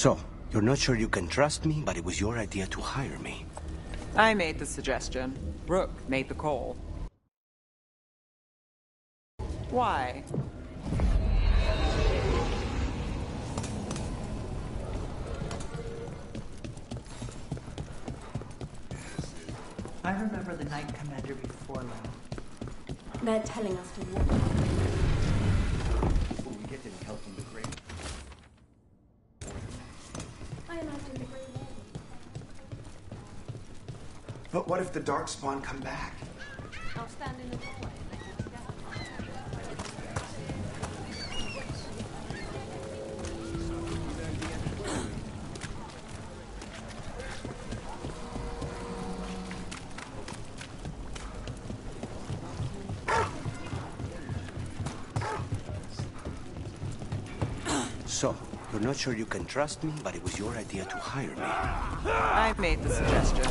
So, you're not sure you can trust me, but it was your idea to hire me. I made the suggestion. Rook made the call. Why? I remember the Knight Commander before long. They're telling us to walk. Before we get any help from the Grey. I imagine the Grey Warden. But what if the Darkspawn come back? I'll stand in the doorway. So, you're not sure you can trust me, but it was your idea to hire me. I made the suggestion.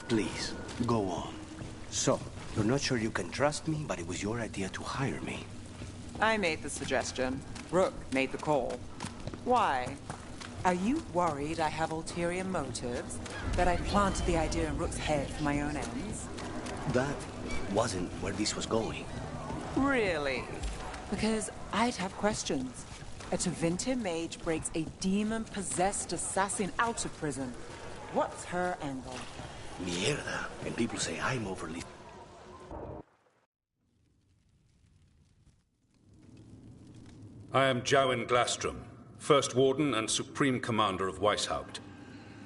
Please, go on. So, you're not sure you can trust me, but it was your idea to hire me. I made the suggestion. Rook made the call. Why? Are you worried I have ulterior motives? That I planted the idea in Rook's head for my own ends? That wasn't where this was going. Really? Because I'd have questions. A Tevinter mage breaks a demon-possessed assassin out of prison. What's her angle? Mierda. And people say I'm overly... I am Jowen Glastrom, First Warden and Supreme Commander of Weishaupt.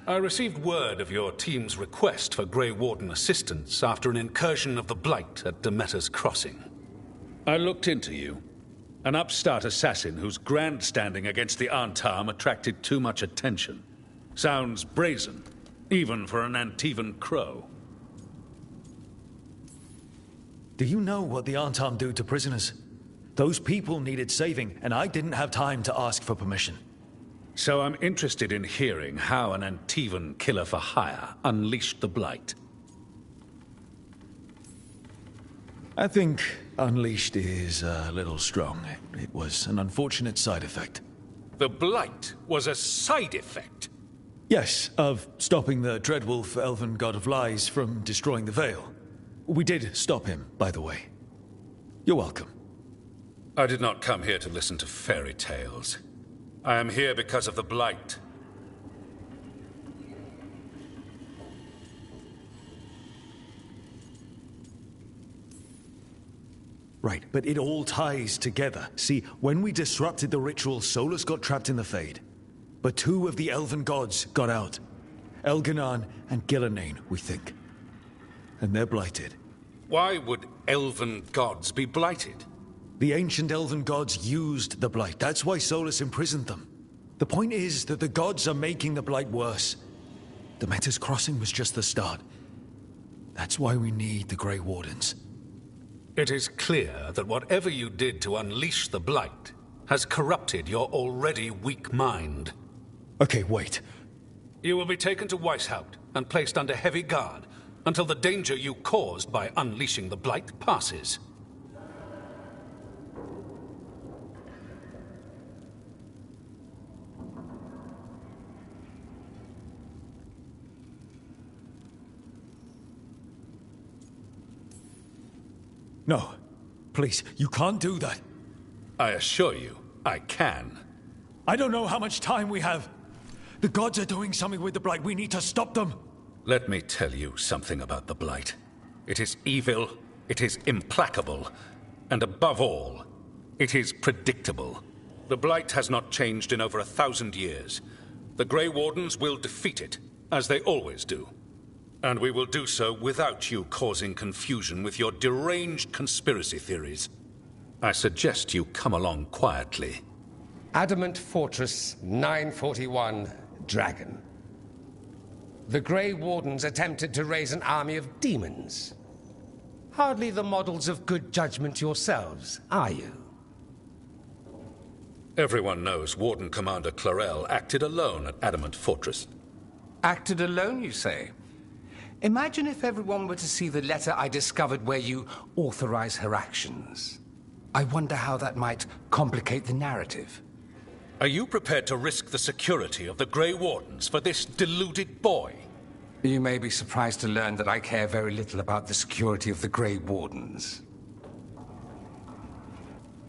I received word of your team's request for Grey Warden assistance after an incursion of the Blight at Demeter's Crossing. I looked into you. An upstart assassin whose grandstanding against the Antarm attracted too much attention. Sounds brazen, even for an Antivan crow. Do you know what the Antarm do to prisoners? Those people needed saving, and I didn't have time to ask for permission. So I'm interested in hearing how an Antivan killer for hire unleashed the Blight. I think unleashed is a little strong. It was an unfortunate side effect. The Blight was a side effect? Yes, of stopping the Dreadwolf, elven god of lies, from destroying the Veil. We did stop him, by the way. You're welcome. I did not come here to listen to fairy tales. I am here because of the Blight. Right, but it all ties together. See, when we disrupted the ritual, Solus got trapped in the Fade. But two of the elven gods got out. Elganan and Gillanane, we think. And they're blighted. Why would elven gods be blighted? The ancient elven gods used the Blight. That's why Solus imprisoned them. The point is that the gods are making the Blight worse. Demeter's Crossing was just the start. That's why we need the Grey Wardens. It is clear that whatever you did to unleash the Blight has corrupted your already weak mind. Okay, wait. You will be taken to Weishaupt and placed under heavy guard until the danger you caused by unleashing the Blight passes. No. Please, you can't do that. I assure you, I can. I don't know how much time we have. The gods are doing something with the Blight. We need to stop them. Let me tell you something about the Blight. It is evil, it is implacable, and above all, it is predictable. The Blight has not changed in over 1,000 years. The Grey Wardens will defeat it, as they always do. And we will do so without you causing confusion with your deranged conspiracy theories. I suggest you come along quietly. Adamant Fortress 941 Dragon. The Grey Wardens attempted to raise an army of demons. Hardly the models of good judgment yourselves, are you? Everyone knows Warden Commander Clarel acted alone at Adamant Fortress. Acted alone, you say? Imagine if everyone were to see the letter I discovered where you authorize her actions. I wonder how that might complicate the narrative. Are you prepared to risk the security of the Grey Wardens for this deluded boy? You may be surprised to learn that I care very little about the security of the Grey Wardens.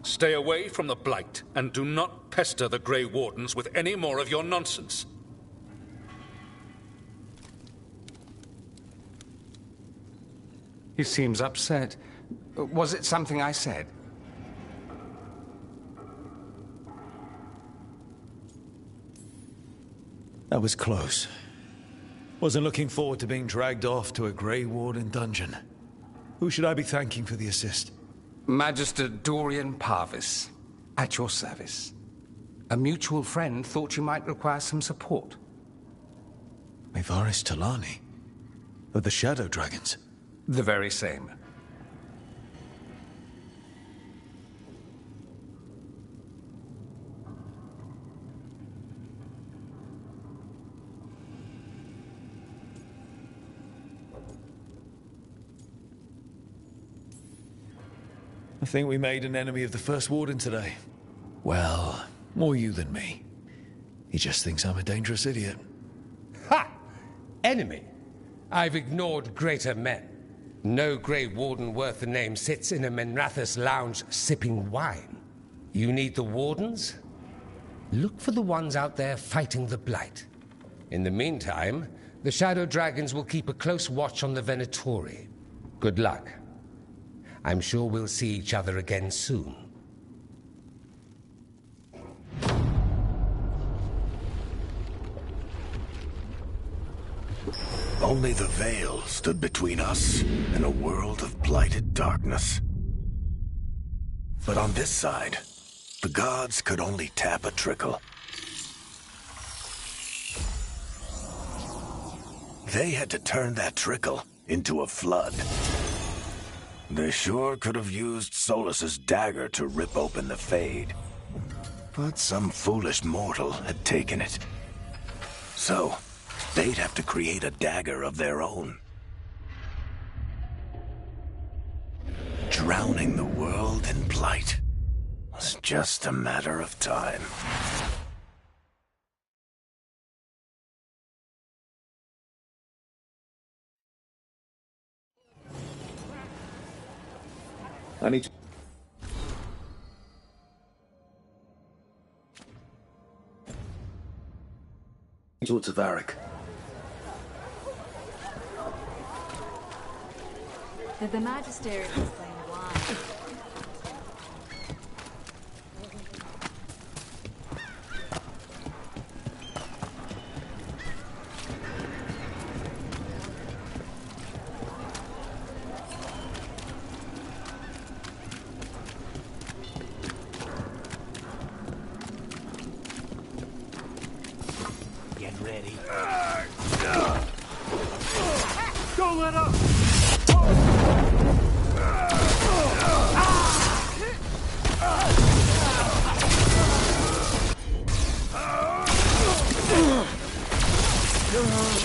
Stay away from the Blight, and do not pester the Grey Wardens with any more of your nonsense. He seems upset. Was it something I said? That was close. Wasn't looking forward to being dragged off to a Grey Warden dungeon. Who should I be thanking for the assist? Magister Dorian Parvis, at your service. A mutual friend thought you might require some support. Mevaris Talani? Of the Shadow Dragons? The very same. I think we made an enemy of the First Warden today. Well, more you than me. He just thinks I'm a dangerous idiot. Ha! Enemy? I've ignored greater men. No Grey Warden worth the name sits in a Menrathus lounge sipping wine. You need the Wardens? Look for the ones out there fighting the Blight. In the meantime, the Shadow Dragons will keep a close watch on the Venatori. Good luck. I'm sure we'll see each other again soon. Only the veil stood between us and a world of blighted darkness. But on this side, the gods could only tap a trickle. They had to turn that trickle into a flood. They sure could have used Solus's dagger to rip open the Fade. But some foolish mortal had taken it. So, they'd have to create a dagger of their own. Drowning the world in blight was just a matter of time. I need to talk to Varric. The Magister explained why. Get ready. Don't let up!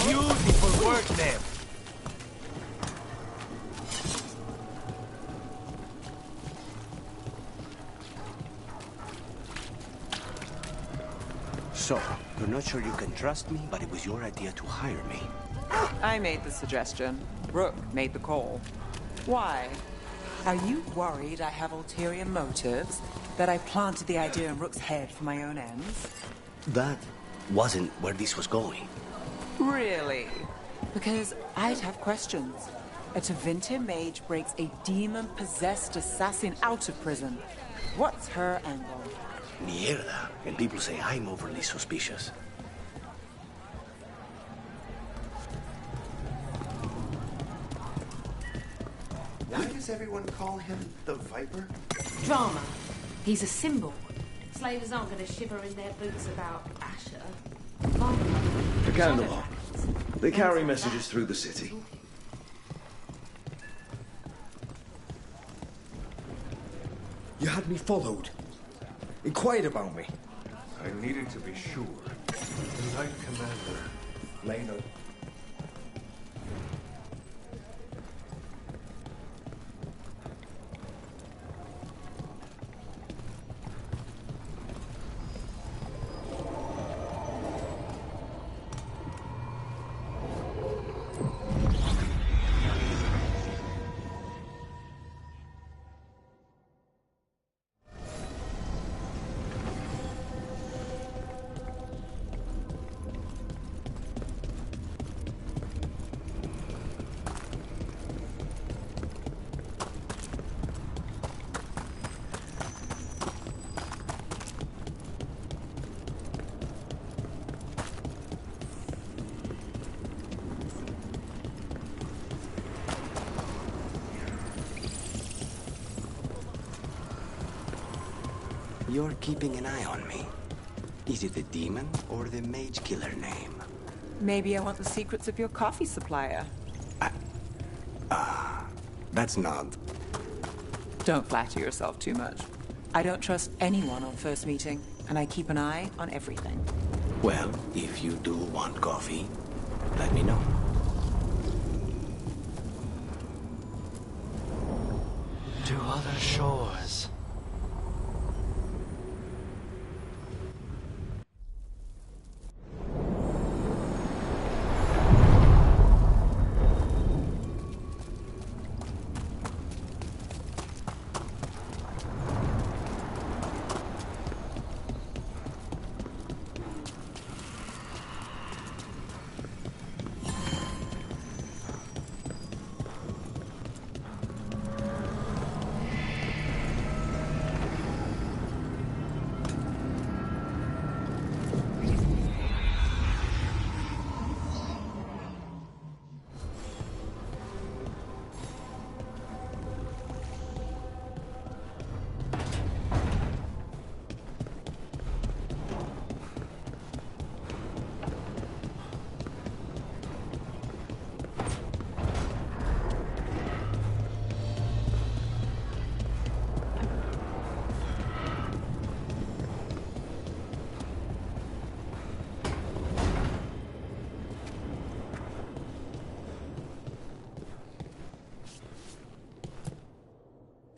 Beautiful work there. So, you're not sure you can trust me, but it was your idea to hire me. I made the suggestion. Rook made the call. Why? Are you worried I have ulterior motives? That I planted the idea in Rook's head for my own ends? That wasn't where this was going. Really? Because I'd have questions. A Tevinter mage breaks a demon-possessed assassin out of prison. What's her angle? Mierda. And people say I'm overly suspicious. Why does everyone call him the Viper? Drama. He's a symbol. Slavers aren't going to shiver in their boots about Asher. The Candlelight. They carry messages through the city. You had me followed. Inquired about me. I needed to be sure. The Knight Commander, Lena. You're keeping an eye on me. Is it the demon or the mage killer name? Maybe I want the secrets of your coffee supplier. That's not... Don't flatter yourself too much. I don't trust anyone on first meeting, and I keep an eye on everything. Well, if you do want coffee, let me know. To other shores.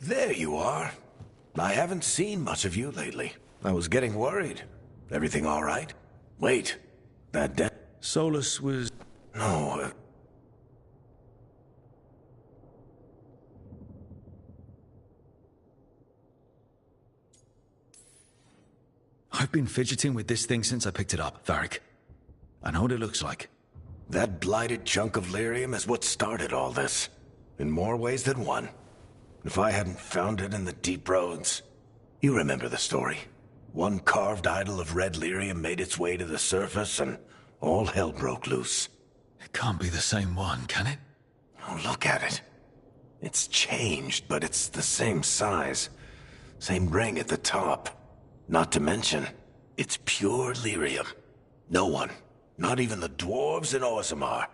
There you are. I haven't seen much of you lately. I was getting worried. Everything all right? Wait, that Solus was... No, I've been fidgeting with this thing since I picked it up, Varric. I know what it looks like. that blighted chunk of lyrium is what started all this. In more ways than one. If I hadn't found it in the deep roads... You remember the story. One carved idol of red lyrium made its way to the surface and all hell broke loose. It can't be the same one, can it? Oh, look at it. It's changed, but it's the same size. Same ring at the top. Not to mention, it's pure lyrium. No one, not even the dwarves in Orzammar.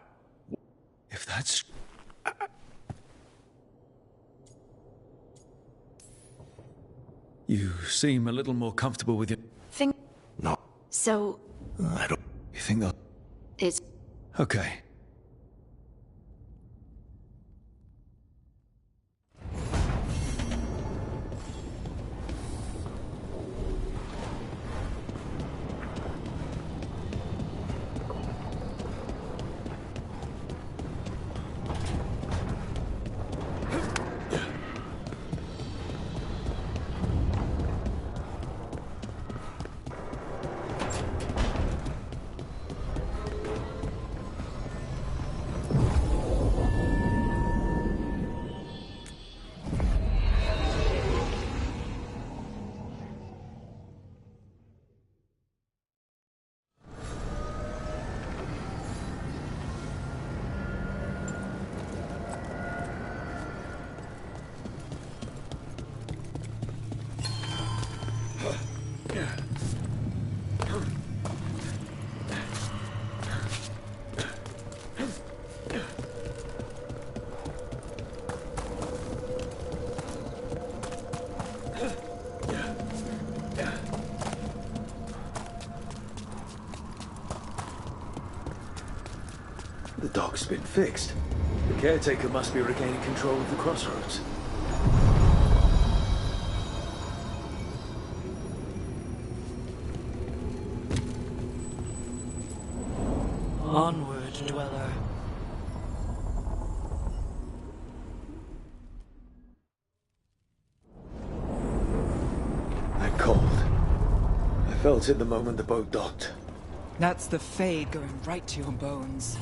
If that's... You seem a little more comfortable with your... Think... No. So... I don't... You think that... It's... Okay. The dock's been fixed. The caretaker must be regaining control of the crossroads. Onward, dweller. I'm cold. I felt it the moment the boat docked. That's the Fade going right to your bones.